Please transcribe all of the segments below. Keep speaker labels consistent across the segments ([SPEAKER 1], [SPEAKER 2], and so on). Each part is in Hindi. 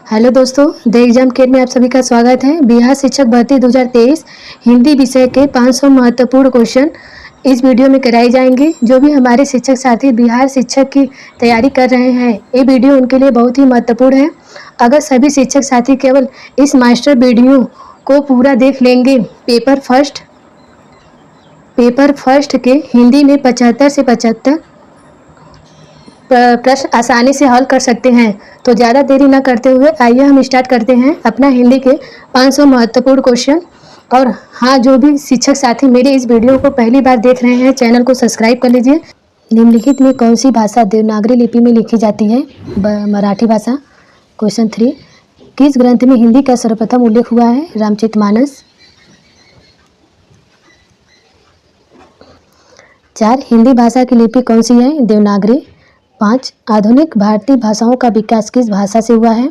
[SPEAKER 1] हेलो दोस्तों, द एग्जाम केयर में आप सभी का स्वागत है। बिहार शिक्षक भर्ती 2023 हिंदी विषय के 500 महत्वपूर्ण क्वेश्चन इस वीडियो में कराए जाएंगे। जो भी हमारे शिक्षक साथी बिहार शिक्षक की तैयारी कर रहे हैं, ये वीडियो उनके लिए बहुत ही महत्वपूर्ण है। अगर सभी शिक्षक साथी केवल इस मास्टर वीडियो को पूरा देख लेंगे, पेपर फर्स्ट के हिंदी में 75 से 75 प्रश्न आसानी से हल कर सकते हैं। तो ज़्यादा देरी न करते हुए आइए हम स्टार्ट करते हैं अपना हिंदी के 500 महत्वपूर्ण क्वेश्चन। और हाँ, जो भी शिक्षक साथी मेरे इस वीडियो को पहली बार देख रहे हैं, चैनल को सब्सक्राइब कर लीजिए। निम्नलिखित में कौन सी भाषा देवनागरी लिपि में लिखी जाती है? मराठी भाषा। क्वेश्चन 3, किस ग्रंथ में हिंदी का सर्वप्रथम उल्लेख हुआ है? रामचरितमानस। 4, हिंदी भाषा की लिपि कौन सी है? देवनागरी। 5, आधुनिक भारतीय भाषाओं का विकास किस भाषा से हुआ है?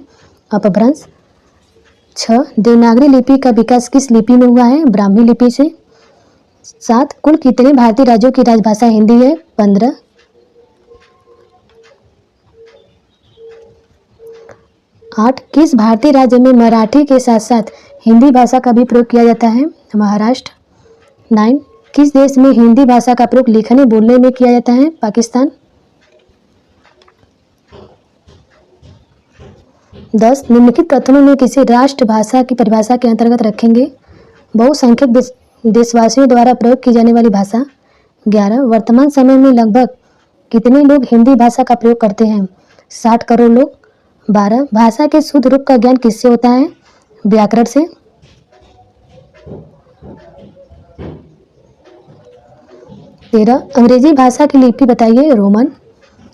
[SPEAKER 1] अपभ्रंश। 6, देवनागरी लिपि का विकास किस लिपि में हुआ है? ब्राह्मी लिपि से। 7, कुल कितने भारतीय राज्यों की राजभाषा हिंदी है? 15। 8, किस भारतीय राज्य में मराठी के साथ साथ हिंदी भाषा का भी प्रयोग किया जाता है? महाराष्ट्र। 9, किस देश में हिंदी भाषा का प्रयोग लिखने बोलने में किया जाता है? पाकिस्तान। 10, निम्नलिखित कथनों में किसे राष्ट्रभाषा की परिभाषा के अंतर्गत रखेंगे? बहुसंख्यक देशवासियों द्वारा प्रयोग की जाने वाली भाषा। 11, वर्तमान समय में लगभग कितने लोग हिंदी भाषा का प्रयोग करते हैं? 60 करोड़ लोग। 12, भाषा के शुद्ध रूप का ज्ञान किससे होता है? व्याकरण से। 13, अंग्रेजी भाषा की लिपि बताइए। रोमन।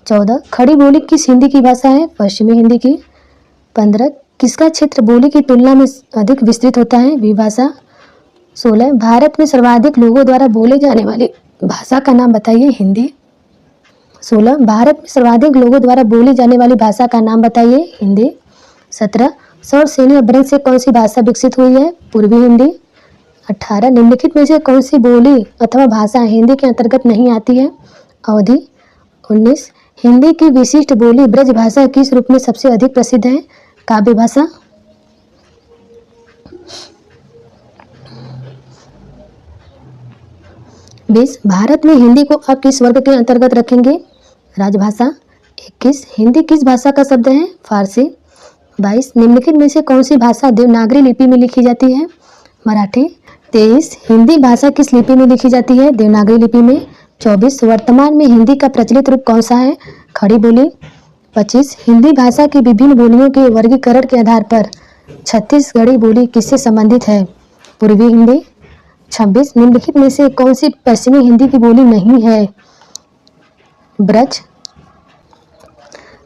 [SPEAKER 1] 14, खड़ी बोली किस हिंदी की भाषा है? पश्चिमी हिंदी की। 15, किसका क्षेत्र बोली की तुलना में अधिक विस्तृत होता है? विभाषा। 16, भारत में सर्वाधिक लोगों द्वारा बोले जाने वाली भाषा का नाम बताइए। हिंदी। 16, भारत में सर्वाधिक लोगों द्वारा बोली जाने वाली भाषा का नाम बताइए। हिंदी। 17, सौर सैन्य अपभ्रंश से कौन सी भाषा विकसित हुई है? पूर्वी हिंदी। 18, निम्नलिखित में से कौन सी बोली अथवा भाषा हिंदी के अंतर्गत नहीं आती है? अवधी। 19, हिंदी की विशिष्ट बोली ब्रज भाषा किस रूप में सबसे अधिक प्रसिद्ध है? काव्य भाषा। 20, भारत में हिंदी को अब किस वर्ग के अंतर्गत रखेंगे? राजभाषा। 21, हिंदी किस भाषा का शब्द है? फारसी। 22, निम्नलिखित में से कौन सी भाषा देवनागरी लिपि में लिखी जाती है? मराठी। 23, हिंदी भाषा किस लिपि में लिखी जाती है? देवनागरी लिपि में। 24, वर्तमान में हिंदी का प्रचलित रूप कौन सा है? खड़ी बोली। 25, हिंदी भाषा की विभिन्न बोलियों के वर्गीकरण के आधार पर छत्तीसगढ़ी बोली किससे संबंधित है? पूर्वी हिंदी। 26, निम्नलिखित में से कौन सी पश्चिमी हिंदी की बोली नहीं है? ब्रज।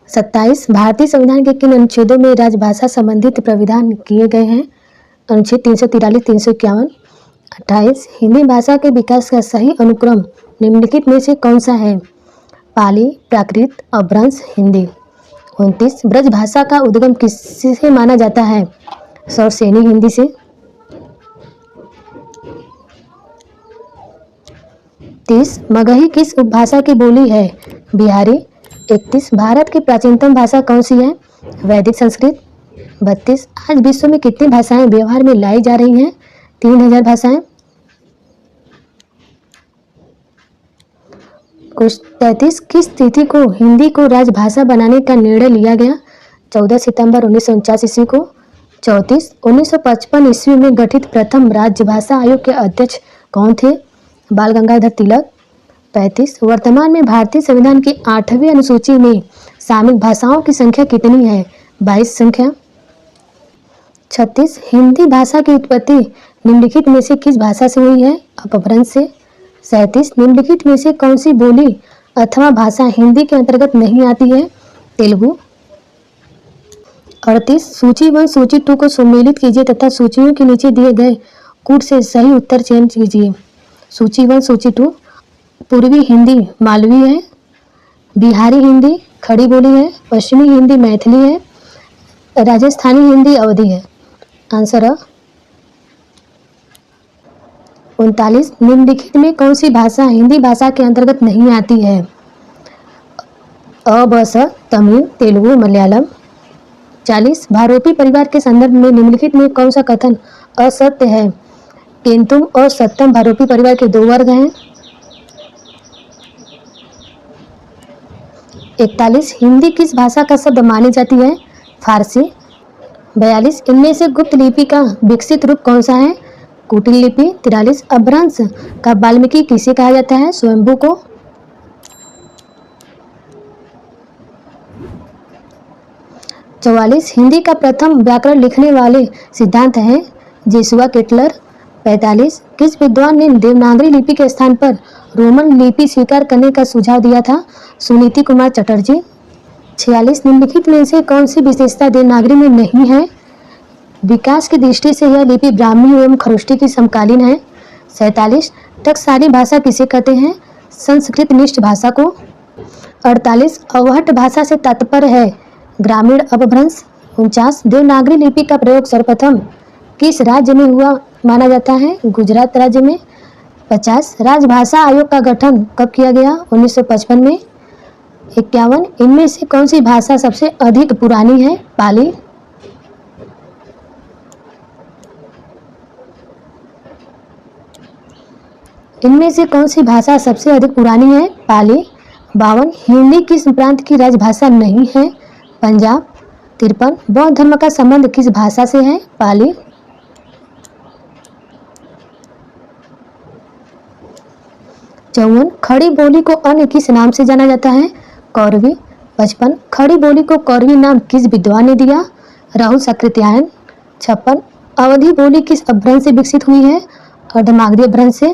[SPEAKER 1] 27, भारतीय संविधान के किन अनुच्छेदों में राजभाषा संबंधित प्राविधान किए गए हैं? अनुच्छेद 343, 351। 28, हिंदी भाषा के विकास का सही अनुक्रम निम्नलिखित में से कौन सा है? पाली, प्राकृत, अपभ्रंश, हिंदी। 29, ब्रज भाषा का उद्गम किससे माना जाता है? सौरसेनी हिंदी से। 30, मगही किस उपभाषा की बोली है? बिहारी। 31, भारत की प्राचीनतम भाषा कौन सी है? वैदिक संस्कृत। 32, आज विश्व में कितनी भाषाएं व्यवहार में लाई जा रही हैं? 3000 भाषाएं। 33, किस तिथि को हिंदी को राजभाषा बनाने का निर्णय लिया गया? 14 सितंबर 1949 ईस्वी को। 34, 1955 ईस्वी में गठित प्रथम राज्यभाषा आयोग के अध्यक्ष कौन थे? बाल गंगाधर तिलक। 35, वर्तमान में भारतीय संविधान की 8वीं अनुसूची में शामिल भाषाओं की संख्या कितनी है? 22 संख्या। 36, हिंदी भाषा की उत्पत्ति निम्नलिखित में से किस भाषा से हुई है? अपभ्रंश से। 37, निम्नलिखित में से कौन सी बोली अथवा भाषा हिंदी के अंतर्गत नहीं आती है? तेलुगु। 38, सूची 1 सूची 2 को सम्मिलित कीजिए तथा सूचियों के नीचे दिए गए कूट से सही उत्तर चयन कीजिए। सूची 1 सूची 2, पूर्वी हिंदी मालवी है, बिहारी हिंदी खड़ी बोली है, पश्चिमी हिंदी मैथिली है, राजस्थानी हिंदी अवधी है। आंसर है 39, निम्नलिखित में कौन सी भाषा हिंदी भाषा के अंतर्गत नहीं आती है? अ, ब, स, तमिल, तेलुगु, मलयालम। 40 भारोपी परिवार के संदर्भ में निम्नलिखित में कौन सा कथन असत्य है? केंतुम और सत्तम भारोपी परिवार के 2 वर्ग हैं। 41 हिंदी किस भाषा का शब्द मानी जाती है? फारसी। 42 इनमें से गुप्त लिपि का विकसित रूप कौन सा है? कुटिल लिपि। 43 अपभ्रंश का वाल्मीकि किसे कहा जाता है? स्वयंभू को। 44 हिंदी का प्रथम व्याकरण लिखने वाले सिद्धांत हैं जेसुआ केटलर। 45 किस विद्वान ने देवनागरी लिपि के स्थान पर रोमन लिपि स्वीकार करने का सुझाव दिया था? सुनीति कुमार चटर्जी। 46 निम्नलिखित में से कौन सी विशेषता देवनागरी में नहीं है? विकास की दृष्टि से यह लिपि ब्राह्मी एवं खरोष्टी की समकालीन है। 47 टकसाली भाषा किसे कहते हैं? संस्कृत निष्ठ भाषा को। 48 अवहट भाषा से तात्पर्य है ग्रामीण अपभ्रंश। 49 देवनागरी लिपि का प्रयोग सर्वप्रथम किस राज्य में हुआ माना जाता है? गुजरात राज्य में। 50 राजभाषा आयोग का गठन कब किया गया? 1955 में। 51 इनमें से कौन सी भाषा सबसे अधिक पुरानी है? पाली। इनमें से कौन सी भाषा सबसे अधिक पुरानी है? पाली। 52 हिंदी किस प्रांत की राजभाषा नहीं है? पंजाब। 53 बौद्ध धर्म का संबंध किस भाषा से है? पाली। 54 खड़ी बोली को अन्य किस नाम से जाना जाता है? कौरवी। 55 खड़ी बोली को कौरवी नाम किस विद्वान ने दिया? राहुल साकृत्यायन। 56 अवधी बोली किस अपभ्रंश से विकसित हुई है? अर्धमागधी अपभ्रंश से।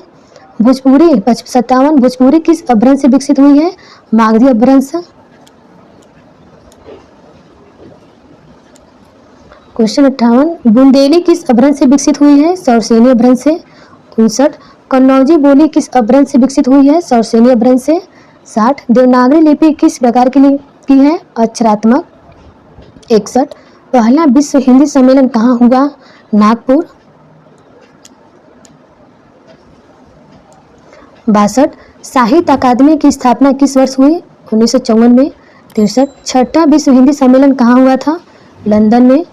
[SPEAKER 1] भोजपुरी। 57 भोजपुरी किस अपभ्रंश से विकसित हुई है? मागधी अपभ्रंश। क्वेश्चन 58 बुंदेली किस अपभ्रंश से विकसित हुई है? सौरसेनी अपभ्रंश से। 59 कन्नौजी बोली किस अपभ्रंश से विकसित हुई है? सौरसेनी अपभ्रंश से। 60 देवनागरी लिपि किस प्रकार की है? अक्षरात्मक। 61 पहला विश्व हिंदी सम्मेलन कहाँ हुआ? नागपुर। 62 साहित्य अकादमी की स्थापना किस वर्ष हुई? 1954 में। 63 छठा विश्व हिंदी सम्मेलन कहाँ हुआ था? लंदन में।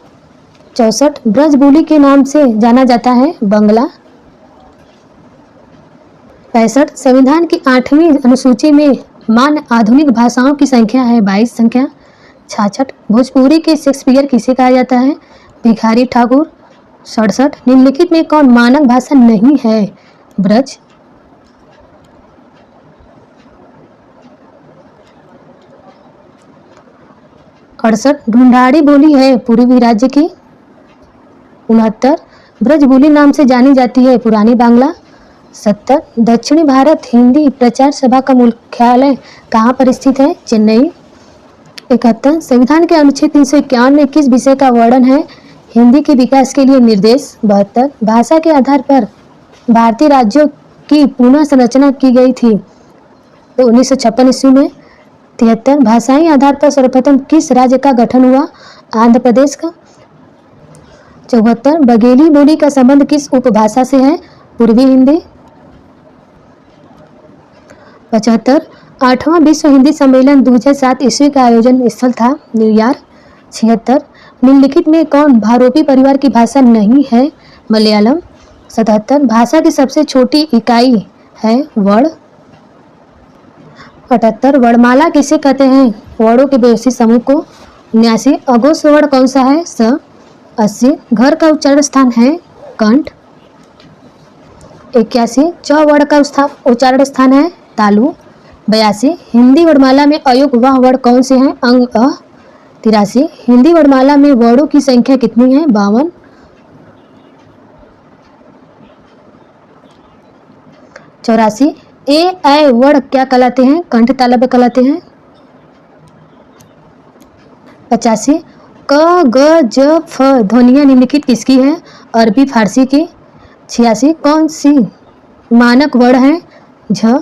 [SPEAKER 1] 64 ब्रज बोली के नाम से जाना जाता है? बंगला। 65 संविधान की 8वीं अनुसूची में मान्य आधुनिक भाषाओं की संख्या है 22 संख्या। 66 भोजपुरी के शेक्सपियर किसे कहा जाता है? भिखारी ठाकुर। 67 निम्नलिखित में कौन मानक भाषा नहीं है? ब्रज। 68 ढूंढाड़ी बोली है पूर्वी राज्य की। 69 ब्रज बोली नाम से जानी जाती है पुरानी बांग्ला। 70 दक्षिणी भारत हिंदी प्रचार सभा का मुख्यालय कहाँ पर स्थित है? चेन्नई। 71 संविधान के अनुच्छेद 351 में किस विषय का वर्णन है? हिंदी के विकास के लिए निर्देश। 72 भाषा के आधार पर भारतीय राज्यों की पुनः संरचना की गई थी तो 1956 ईस्वी में। 73 भाषाई आधार पर सर्वप्रथम किस राज्य का गठन हुआ? आंध्र प्रदेश का। 74 बघेली बोली का संबंध किस उपभाषा से है? पूर्वी हिंदी। 75 8वां विश्व हिंदी सम्मेलन 2007 ईस्वी का आयोजन स्थल था न्यूयॉर्क। 76 निम्नलिखित में कौन भारोपी परिवार की भाषा नहीं है? मलयालम। 77 भाषा की सबसे छोटी इकाई है वर्ण। 78 वर्णमाला किसे कहते हैं? वर्णों के व्यवस्थित समूह को। 79 अघोष वर्ण कौन सा है? स। 80 घर का उच्चारण स्थान है कंठ। 81 च वर्ण का उच्चारण स्थान है तालु। 82 हिंदी वर्णमाला में अयुग्म वह वर्ण कौन से हैं? अंग अ। 83 हिंदी वर्णमाला में वर्णों की संख्या कितनी है? 52। 84 ए ऐ वर्ण क्या कहलाते हैं? कंठ तालव्य कहलाते हैं। 85 क ग ज फ ध्वनियां निम्नलिखित किसकी है? अरबी फारसी की। 86 कौन सी मानक वर्ण है? झ।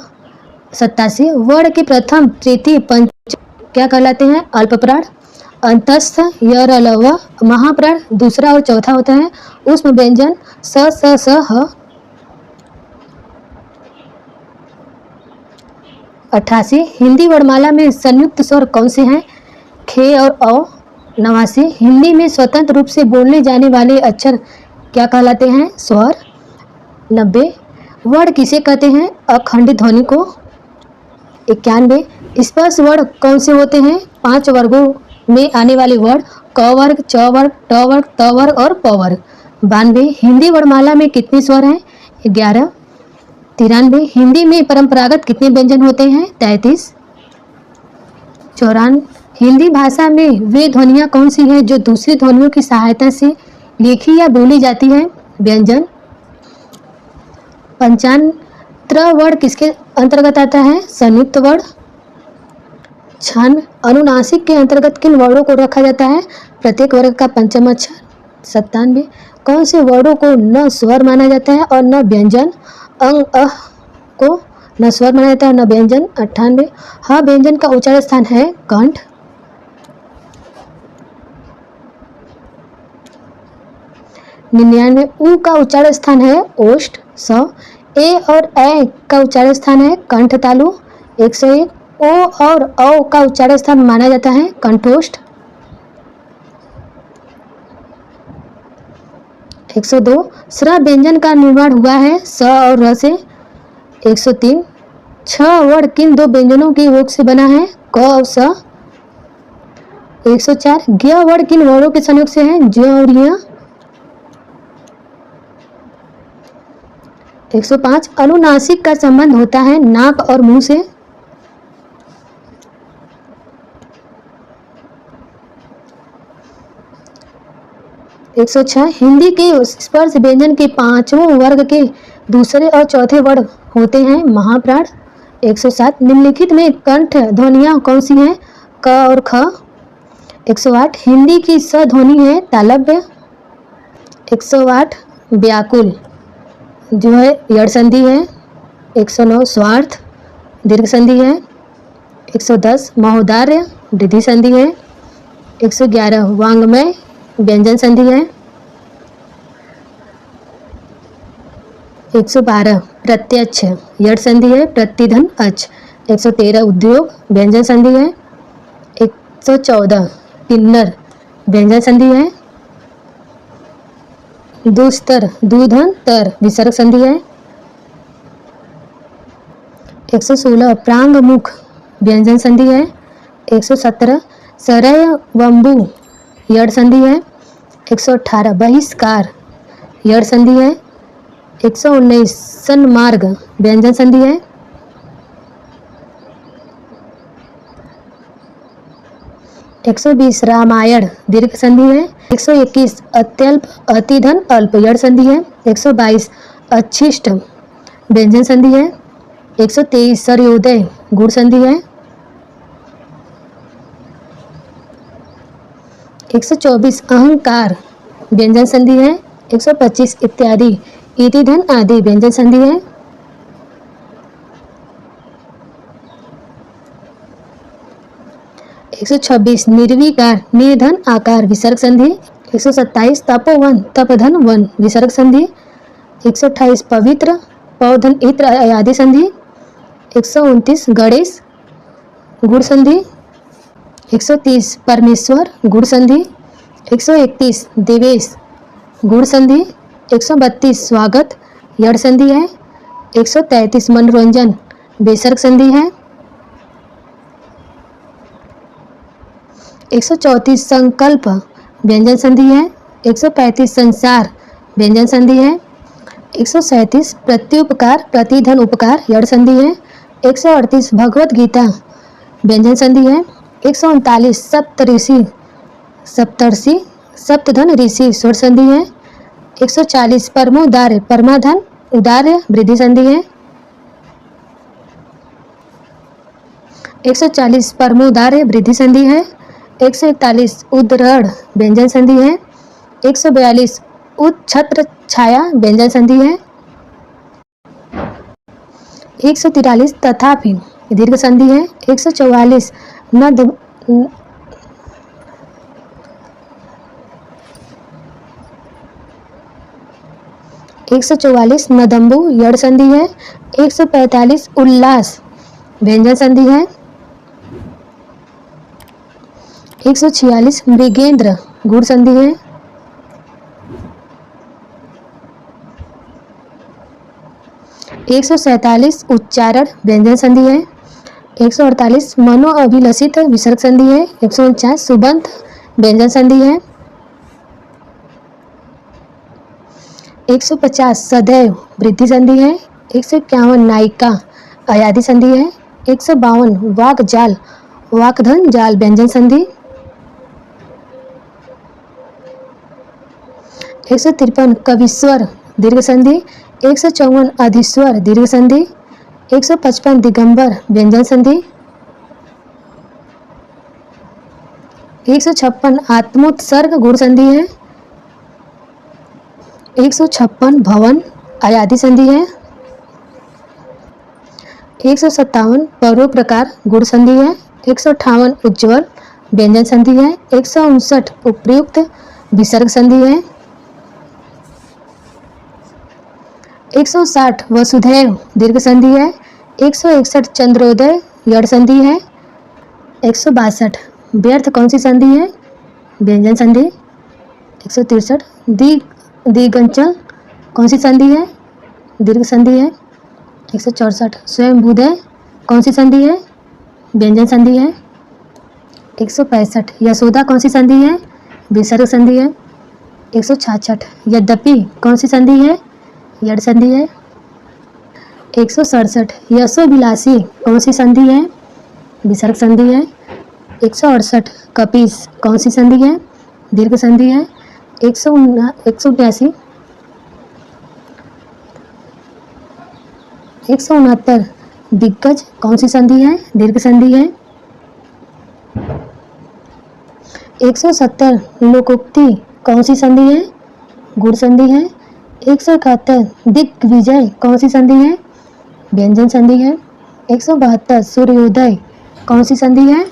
[SPEAKER 1] 87 वर्ण के प्रथम तृतीय पंच क्या कहलाते हैं? अल्पप्राण। अंतस्थ य र ल व महाप्राण दूसरा और चौथा होता है। उसमें व्यंजन स स ह। 88 हिंदी वर्णमाला में संयुक्त स्वर कौन से हैं? खे और औ। 89 हिंदी में स्वतंत्र रूप से बोलने जाने वाले अक्षर क्या कहलाते हैं? स्वर। 90 वर्ण किसे कहते हैं? अखंडित ध्वनि को। 91 स्पर्श वर्ण कौन से होते हैं? 5 वर्गों में आने वाले वर्ण क वर्ग, च वर्ग, ट वर्ग, त वर्ग और प वर्ग। 92 हिंदी वर्णमाला में कितने स्वर हैं? 11। 93 हिंदी में परंपरागत कितने व्यंजन होते हैं? 33। 94 हिंदी भाषा में वे ध्वनियाँ कौन सी हैं जो दूसरी ध्वनियों की सहायता से लिखी या बोली जाती है? व्यंजन। 95 त्र वर्ण किसके अंतर्गत आता है? संयुक्त वर्ण। 96 अनुनासिक के अंतर्गत किन वर्णों को रखा जाता है? प्रत्येक वर्ग का पंचम अक्षर। 97 कौन से वर्णों को न स्वर माना जाता है और न व्यंजन? अंग अह को न स्वर माना जाता है और न व्यंजन। 98 ह व्यंजन का उच्चारण स्थान है कंठ। 99 उ का उच्चारण स्थान है ओष्ठ। 100 ए और ए का उच्चारण स्थान है कंठ तालु। 101 ओ और औ का उच्चारण स्थान माना जाता है कंठोष्ठ। 102 स्र व्यंजन का निर्माण हुआ है स और र से। 103 छ वर्ण किन दो व्यंजनों के योग से बना है? क और स। 104 ज्ञ वर्ण किन वर्णों के संयोग से है? ज्य और य। 105 अनुनासिक का संबंध होता है नाक और मुंह से। 106 हिंदी के स्पर्श व्यंजन के पांचवें वर्ग के दूसरे और चौथे वर्ण होते हैं महाप्राण। 107 निम्नलिखित में कंठ ध्वनियाँ कौन सी हैं? क और ख। 108 हिंदी की स ध्वनि है तालव्य। 108 व्याकुल जो है यड़ संधि है। 109 स्वार्थ दीर्घ संधि है। 110 महोदार्य वृद्धि संधि है। 111 वांग्मय व्यंजन संधि है। 112 प्रत्यक्ष यड़ संधि है प्रतिधन अच। 113 उद्योग व्यंजन संधि है। 114 किन्नर व्यंजन संधि है। दुस्तर दूधन तर विसर्ग संधि है। 116 प्रांग मुख व्यंजन संधि है। 117 सरय वंबु यड़ संधि है। 118 बहिष्कार यड़ संधि है। 119 सन्मार्ग व्यंजन संधि है। 120 रामायण दीर्घ संधि है। 121 अत्यल्प अतिधन अल्प यड़ संधि है। 122 अच्छिष्ट व्यंजन संधि है। 123 सर्योदय गुण संधि है। 124 अहंकार व्यंजन संधि है। 125 इत्यादि इति धन आदि व्यंजन संधि है। 126 निर्विकार निर्धन आकार विसर्ग संधि। 127 तपोवन तपधन वन विसर्ग संधि। 128 पवित्र पौधन इत्र आदि संधि। 129 गणेश गुण संधि। 130 परमेश्वर गुण संधि। 131 देवेश गुण संधि। 132 स्वागत यड़ संधि है। 133 मनोरंजन विसर्ग संधि है। 134 संकल्प व्यंजन संधि है। 135 संसार व्यंजन संधि है। 137 प्रत्युपकार प्रतिधन उपकार यड़ संधि है। 138 भगवत गीता व्यंजन संधि है। 139 सप्तऋषि सप्तर्षि सप्तधन ऋषि स्वर संधि है। 140 परमोदार्य परमाधन उदार्य वृद्धि संधि है। 140 परमोदार्य वृद्धि संधि है। 141 उद्दरण व्यंजन संधि है। 142 उच्छत्र छाया व्यंजन संधि है। 143 तथापि दीर्घ संधि है। 144 नद 144 नदम्बु यड़ संधि है। 145 उल्लास व्यंजन संधि है। 146 मृगेंद्र गुण संधि है। 147 उच्चारण व्यंजन संधि है। 148 मनोअभिलषित विसर्ग संधि है। 149 सुबंत व्यंजन संधि है। 150 सदैव वृद्धि संधि है। 151 नायिका अयादि संधि है। 152 वाक जाल वाकधन जाल व्यंजन संधि। 153 कविस्वर दीर्घ संधि। 154 अधिस्वर दीर्घ संधि। 155 दिगंबर व्यंजन संधि। 156 आत्मोत्सर्ग गुण संधि है। 156 भवन अयादि संधि है। 157 परोपकार गुण संधि है। 158 उज्ज्वल व्यंजन संधि है। 159 उपयुक्त विसर्ग संधि है। 160 वसुधैव दीर्घ संधि है। 161 चंद्रोदय यड़ संधि है। 162 व्यर्थ कौन सी संधि है? व्यंजन संधि। 163 दिगंचल कौन सी संधि है? दीर्घ संधि है। 164 स्वयंभूदय कौन सी संधि है? व्यंजन संधि है। 165 यशोदा कौन सी संधि है? विसर्ग संधि है। 166 यद्यपि कौन सी संधि है? यड़ संधि है। 167 यशोभिलाषी कौन सी संधि है? विसर्ग संधि है। 168 कपीस कौन सी संधि है? दीर्घ संधि है। 189 169 दिग्गज कौन सी संधि है? दीर्घ संधि है। 170 लोकोक्ति कौन सी संधि है? गुण संधि है। 171 दिग्विजय कौन सी संधि है? व्यंजन संधि है। 172 सूर्योदय कौन सी संधि है?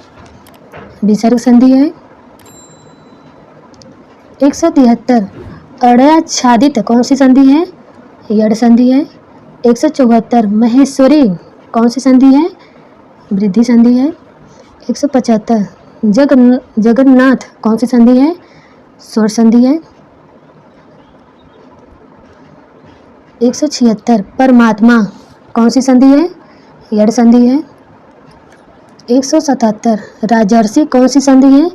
[SPEAKER 1] विसर्ग संधि है। 173 अड़याच्छादित कौन सी संधि है? यड़ संधि है। 174 महेश्वरी कौन सी संधि है? वृद्धि संधि है। 175 जगन्नाथ कौन सी संधि है? स्वर संधि है। 176 परमात्मा कौन सी संधि है? यड़ संधि है। 177 राजर्षि कौन सी संधि है?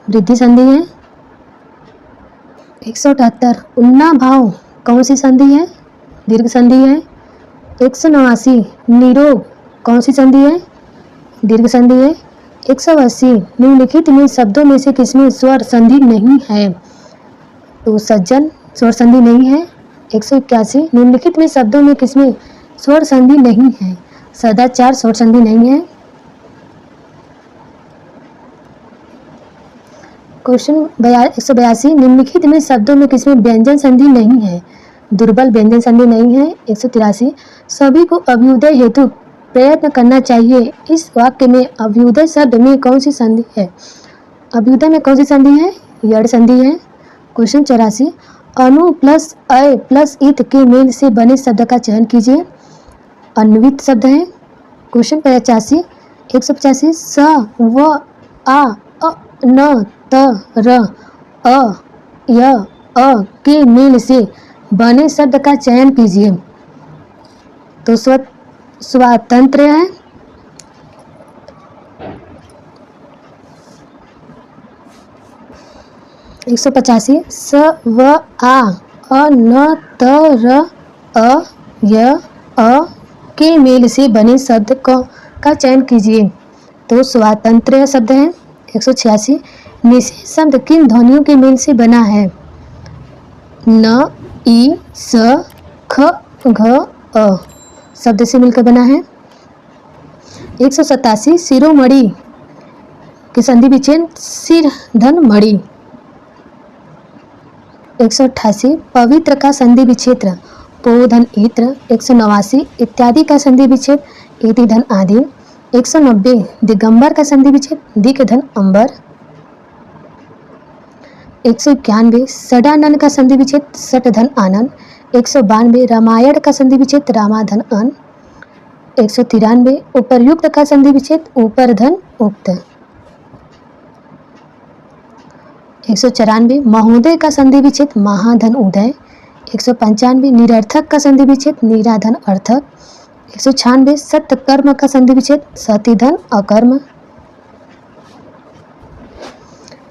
[SPEAKER 1] वृद्धि संधि है। 178 उन्ना भाव कौन सी संधि है? दीर्घ संधि है। 189 निरोग कौन सी संधि है? दीर्घ संधि है। 180 निम्नलिखित में शब्दों में से किसमें स्वर संधि नहीं है? तो सज्जन स्वर संधि नहीं है। 181 निम्नलिखित में शब्दों में किसमें स्वर संधि नहीं है? सदाचार स्वर संधि नहीं है। क्वेश्चन 182 निम्नलिखित में शब्दों में किसमें व्यंजन संधि नहीं है? दुर्बल व्यंजन संधि नहीं है। 183 सभी को अभ्युदय हेतु प्रयत्न करना चाहिए। इस वाक्य में अभ्युदय शब्द में कौन सी संधि है? अभ्युदय में कौन सी संधि है? यड़ संधि है। क्वेश्चन 84 अनु प्लस अय प्लस इत के मेल से बने शब्द का चयन कीजिए। अन्वित शब्द है। क्वेश्चन 85 185 स व आ न त र अ य अ के मेल से बने शब्द का चयन कीजिए। तो स्वातंत्र है। एक 185 स व आ न त र अ य अ के मेल से बने शब्द का चयन कीजिए। तो स्वातंत्र शब्द है। 186 निषेध शब्द किन ध्वनियों के मेल से बना है? न, ई, स, ख, घ, अ शब्द से मिलकर बना है। 187 शिरोमणि की संधि विच्छेद सिर धन मणि। 188 पवित्र का संधि विच्छेद पो धन इत्र। 189 इत्यादि का संधि विच्छेद इति धन आदि। 190 दिगंबर का संधि विच्छेद दिक धन अंबर। 191 सडानन का संधि विच्छेद सट धन आनन। 192 रामायण का संधि विच्छेद रामाधन अन। 193 उपर्युक्त का संधि विच्छेद ऊपर धन उक्त। 194 महोदय का संधि विच्छेद महाधन उदय। 195 निरर्थक का संधि विच्छेद निराधन अर्थक। 196 सत्कर्म का संधि विच्छेद सतिधन अकर्म।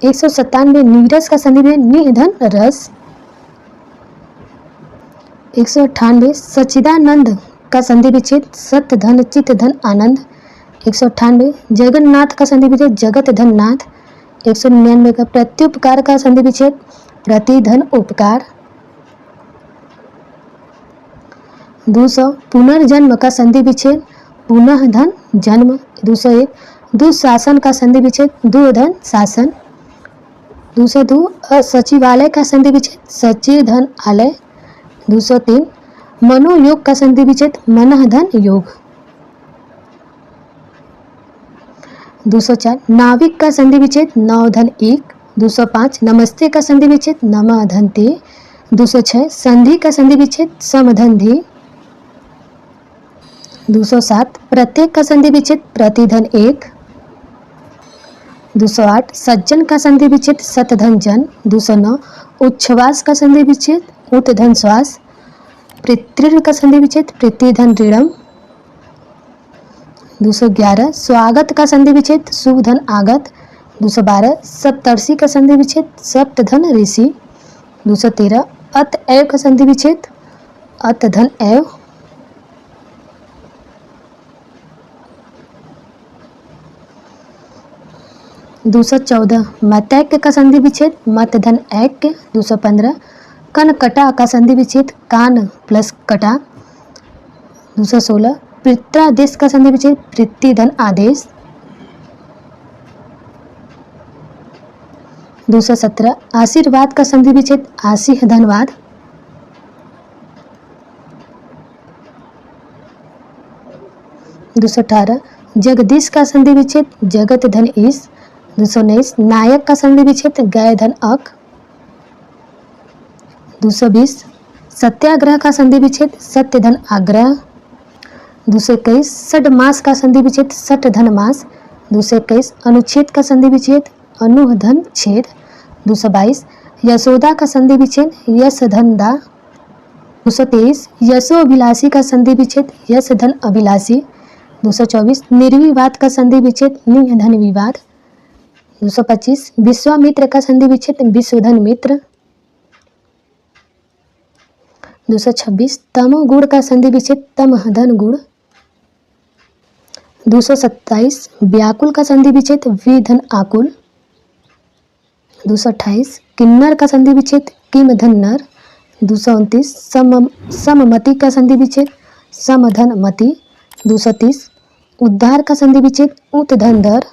[SPEAKER 1] 197 नीरस का संधि विच्छेद निधन रस। 198 सच्चिदानंद का संधि विच्छेद सत धन चित धन आनंद। 198 जगन्नाथ का संधि विच्छेद जगत धन नाथ। 199 का प्रत्युपकार का संधि विच्छेद प्रतिधन उपकार। 200 पुनर्जन्म का संधि विच्छेद पुनः धन जन्म। 201 दुशासन का संधि विच्छेद दुर्धन शासन। 202 असचिवालय का संधि विच्छेद सचिव धन आलय। 203 मनोयोग का संधि विच्छेद मनः धन योग। 204 नाविक का संधि विच्छेद नौ धन एक। 205 नमस्ते का संधि विच्छेद नमः धन ते। 206 संधि का संधि विच्छेद समधन धी। 207 प्रत्येक का संधि विच्छेद प्रतिधन एक। 208 सज्जन का संधि विच्छेद सतधन जन। 209 उच्छ्वास का संधि विच्छेद उत्धन श्वास। पितृ का संधि विच्छेद प्रीतिधन ऋणम। 211 स्वागत का संधि विच्छेद शुभ धन आगत। 212 सप्तर्षि का संधि विच्छेद सप्त धन ऋषि। 213 अतएव का संधि विच्छेद अत धन एव। 214 मतैक्य का संधि विच्छेद मत धन ऐक्य। 215 कनकटा का संधि विच्छेद कान प्लस कटा। 216 पित्रादेश का संधि विच्छेद पृथ्वी धन आदेश। 217 आशीर्वाद का संधि विच्छेद आशीह धनवाद। 218 जगदीश का संधि विच्छेद जगत धन ईश। 219 नायक का संधि विच्छेद गय धन अक। 220 सत्याग्रह का संधि विच्छेद सत्य धन आग्रह। 221 षडमास का संधि विच्छेद सठ धन मास। 221 अनुच्छेद का संधि विच्छेद अनुह धन छेद। 222 यशोदा का संधि विच्छेद यश धन दा। 223 यशोभिलाषी का संधि विच्छेद यश धन अभिलाषी। 224 निर्विवाद का संधि विच्छेद निह धन विवाद। 225 विश्वामित्र का संधि विच्छेद विश्वधन मित्र। 226 तमोगुण का संधि विच्छेद तमह धन गुण। 227 व्याकुल का संधि विच्छेद विधन आकुल। 228 किन्नर का संधि विच्छेद किम धन नर। 229 सममति का संधि विच्छेद समधन मति। 230 उद्धार का संधि विच्छेद उत धन धर।